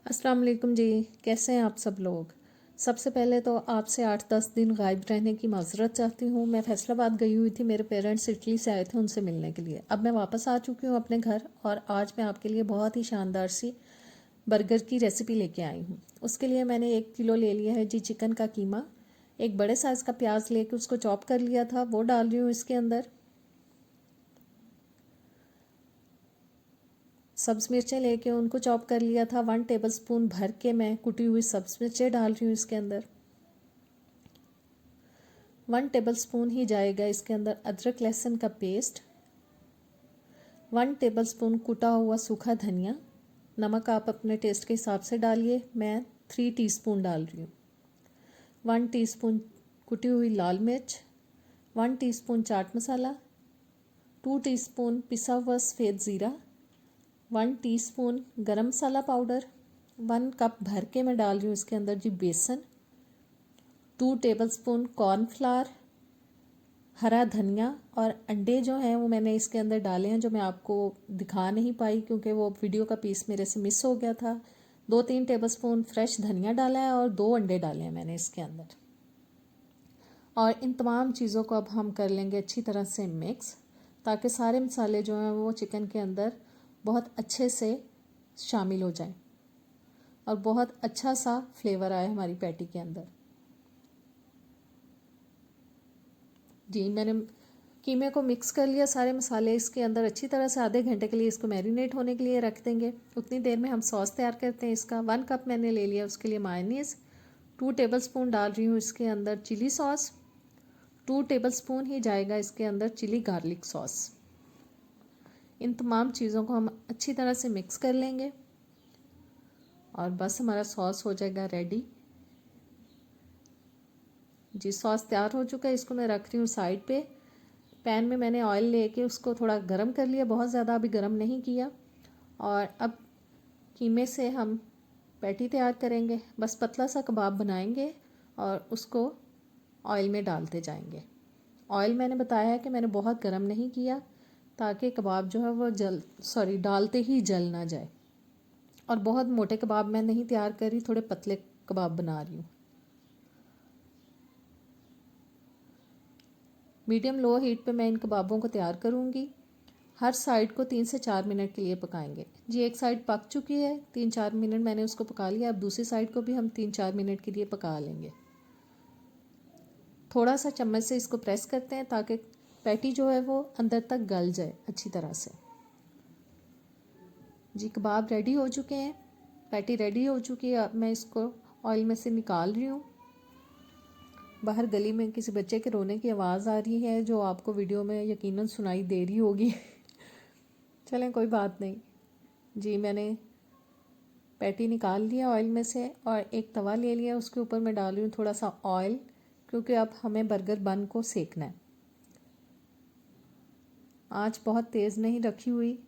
अस्सलाम वालेकुम जी। कैसे हैं आप सब लोग। सबसे पहले तो आपसे 8-10 दिन गायब रहने की माज़रत चाहती हूँ। मैं फैसलाबाद गई हुई थी, मेरे पेरेंट्स इटली से आए थे उनसे मिलने के लिए। अब मैं वापस आ चुकी हूँ अपने घर और आज मैं आपके लिए बहुत ही शानदार सी बर्गर की रेसिपी लेके आई हूँ। उसके लिए मैंने 1 किलो ले लिया है जी चिकन का कीमा। एक बड़े साइज़ का प्याज लेके उसको चॉप कर लिया था, वो डाल रही हूँ इसके अंदर। सब्ज़ मिर्चें लेके उनको चॉप कर लिया था। 1 टेबलस्पून भर के मैं कुटी हुई सब्ज़ मिर्चें डाल रही हूँ इसके अंदर। 1 टेबलस्पून ही जाएगा इसके अंदर अदरक लहसुन का पेस्ट। 1 टेबलस्पून कुटा हुआ सूखा धनिया। नमक आप अपने टेस्ट के हिसाब से डालिए, मैं 3 टीस्पून डाल रही हूँ। 1 टीस्पून कुटी हुई लाल मिर्च। 1 टीस्पून चाट मसाला। 2 टीस्पून पिसा हुआ सफ़ेद ज़ीरा। 1 टीस्पून गरम मसाला पाउडर। 1 कप भर के मैं डाल रही हूँ इसके अंदर जी बेसन। 2 टेबलस्पून कॉर्नफ्लावर, हरा धनिया और अंडे जो हैं वो मैंने इसके अंदर डाले हैं, जो मैं आपको दिखा नहीं पाई क्योंकि वो वीडियो का पीस मेरे से मिस हो गया था। 2-3 टेबलस्पून फ्रेश धनिया डाला है और 2 अंडे डाले हैं मैंने इसके अंदर। और इन तमाम चीज़ों को अब हम कर लेंगे अच्छी तरह से मिक्स, ताकि सारे मसाले जो हैं वो चिकन के अंदर बहुत अच्छे से शामिल हो जाएं और बहुत अच्छा सा फ्लेवर आए हमारी पैटी के अंदर। जी मैंने कीमे को मिक्स कर लिया, सारे मसाले इसके अंदर अच्छी तरह से। आधे घंटे के लिए इसको मैरिनेट होने के लिए रख देंगे। उतनी देर में हम सॉस तैयार करते हैं इसका। 1 कप मैंने ले लिया, उसके लिए मायोनीज़। 2 टेबलस्पून डाल रही हूँ इसके अंदर चिली सॉस। 2 टेबलस्पून ही जाएगा इसके अंदर चिली गार्लिक सॉस। इन तमाम चीज़ों को हम अच्छी तरह से मिक्स कर लेंगे और बस हमारा सॉस हो जाएगा रेडी। जी सॉस तैयार हो चुका है, इसको मैं रख रही हूँ साइड पे। पैन में मैंने ऑयल लेके उसको थोड़ा गरम कर लिया, बहुत ज़्यादा अभी गरम नहीं किया। और अब कीमे से हम पैटी तैयार करेंगे। बस पतला सा कबाब बनाएंगे और उसको ऑयल में डालते जाएंगे। ऑयल मैंने बताया है कि मैंने बहुत गरम नहीं किया, ताकि कबाब जो है वो डालते ही जल ना जाए। और बहुत मोटे कबाब मैं नहीं तैयार कर रही, थोड़े पतले कबाब बना रही हूँ। मीडियम लो हीट पे मैं इन कबाबों को तैयार करूँगी। हर साइड को 3 से 4 मिनट के लिए पकाएंगे। जी एक साइड पक चुकी है, 3-4 मिनट मैंने उसको पका लिया। अब दूसरी साइड को भी हम 3-4 मिनट के लिए पका लेंगे। थोड़ा सा चम्मच से इसको प्रेस करते हैं ताकि पैटी जो है वो अंदर तक गल जाए अच्छी तरह से। जी कबाब रेडी हो चुके हैं, पैटी रेडी हो चुकी है। अब मैं इसको ऑयल में से निकाल रही हूँ। बाहर गली में किसी बच्चे के रोने की आवाज़ आ रही है, जो आपको वीडियो में यकीनन सुनाई दे रही होगी। चलें कोई बात नहीं। जी मैंने पैटी निकाल लिया ऑयल में से और एक तवा ले लिया, उसके ऊपर मैं डाल रही हूँ थोड़ा सा ऑयल, क्योंकि अब हमें बर्गर बन को सेकना है। आँच बहुत तेज़ नहीं रखी हुई,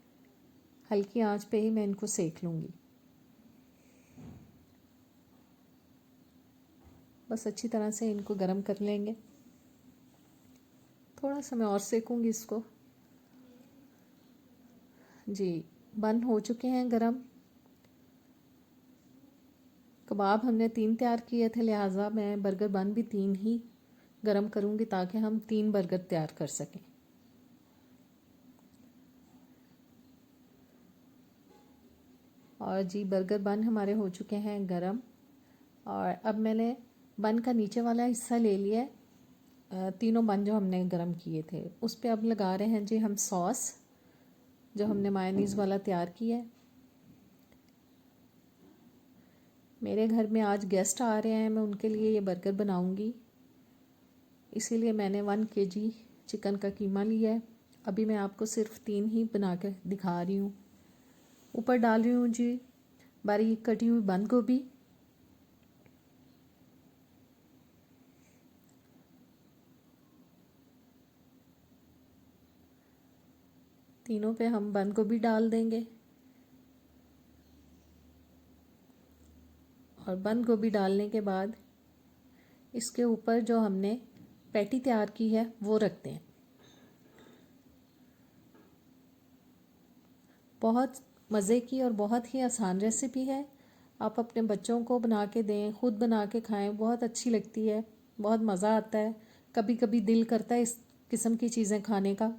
हल्की आंच पे ही मैं इनको सेक लूँगी। बस अच्छी तरह से इनको गरम कर लेंगे। थोड़ा सा मैं और सेकूँगी इसको। जी बन हो चुके हैं गरम। कबाब हमने 3 तैयार किए थे, लिहाजा मैं बर्गर बन भी 3 ही गरम करूँगी, ताकि हम 3 बर्गर तैयार कर सकें। और जी बर्गर बन हमारे हो चुके हैं गरम। और अब मैंने बन का नीचे वाला हिस्सा ले लिया है। तीनों बन जो हमने गरम किए थे उस पर अब लगा रहे हैं जी हम सॉस, जो हमने मायोनीज़ वाला तैयार किया है। मेरे घर में आज गेस्ट आ रहे हैं, मैं उनके लिए ये बर्गर बनाऊंगी, इसीलिए मैंने 1 kg चिकन का कीमा लिया है। अभी मैं आपको सिर्फ 3 ही बना के दिखा रही हूँ। ऊपर डाल रही हूँ जी बारीक कटी हुई बंद गोभी। तीनों पे हम बंद गोभी डाल देंगे और बंद गोभी डालने के बाद इसके ऊपर जो हमने पैटी तैयार की है वो रखते हैं। बहुत मज़े की और बहुत ही आसान रेसिपी है। आप अपने बच्चों को बना के दें, ख़ुद बना के खाएं, बहुत अच्छी लगती है, बहुत मज़ा आता है। कभी कभी दिल करता है इस किस्म की चीज़ें खाने का,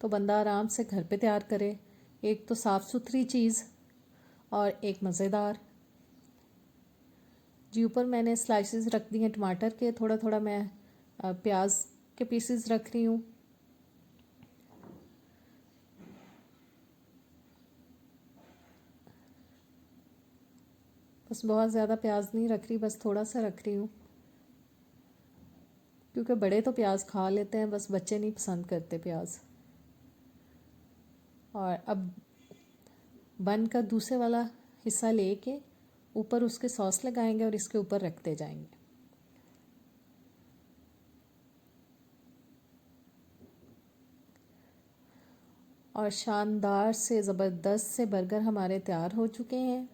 तो बंदा आराम से घर पे तैयार करे। एक तो साफ़ सुथरी चीज़ और एक मज़ेदार। जी ऊपर मैंने स्लाइसेस रख दिए टमाटर के, थोड़ा थोड़ा मैं प्याज के पीसेस रख रही हूँ। बस बहुत ज़्यादा प्याज नहीं रख रही, बस थोड़ा सा रख रही हूँ, क्योंकि बड़े तो प्याज खा लेते हैं, बस बच्चे नहीं पसंद करते प्याज। और अब बन का दूसरे वाला हिस्सा लेके ऊपर उसके सॉस लगाएंगे और इसके ऊपर रखते जाएंगे। और शानदार से ज़बरदस्त से बर्गर हमारे तैयार हो चुके हैं।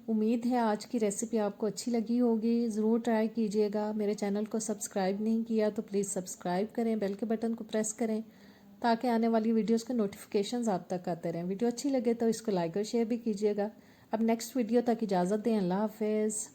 उम्मीद है आज की रेसिपी आपको अच्छी लगी होगी। ज़रूर ट्राई कीजिएगा। मेरे चैनल को सब्सक्राइब नहीं किया तो प्लीज़ सब्सक्राइब करें, बेल के बटन को प्रेस करें ताकि आने वाली वीडियोस के नोटिफिकेशंस आप तक आते रहें। वीडियो अच्छी लगे तो इसको लाइक और शेयर भी कीजिएगा। अब नेक्स्ट वीडियो तक इजाज़त दें। अल्लाह हाफिज़।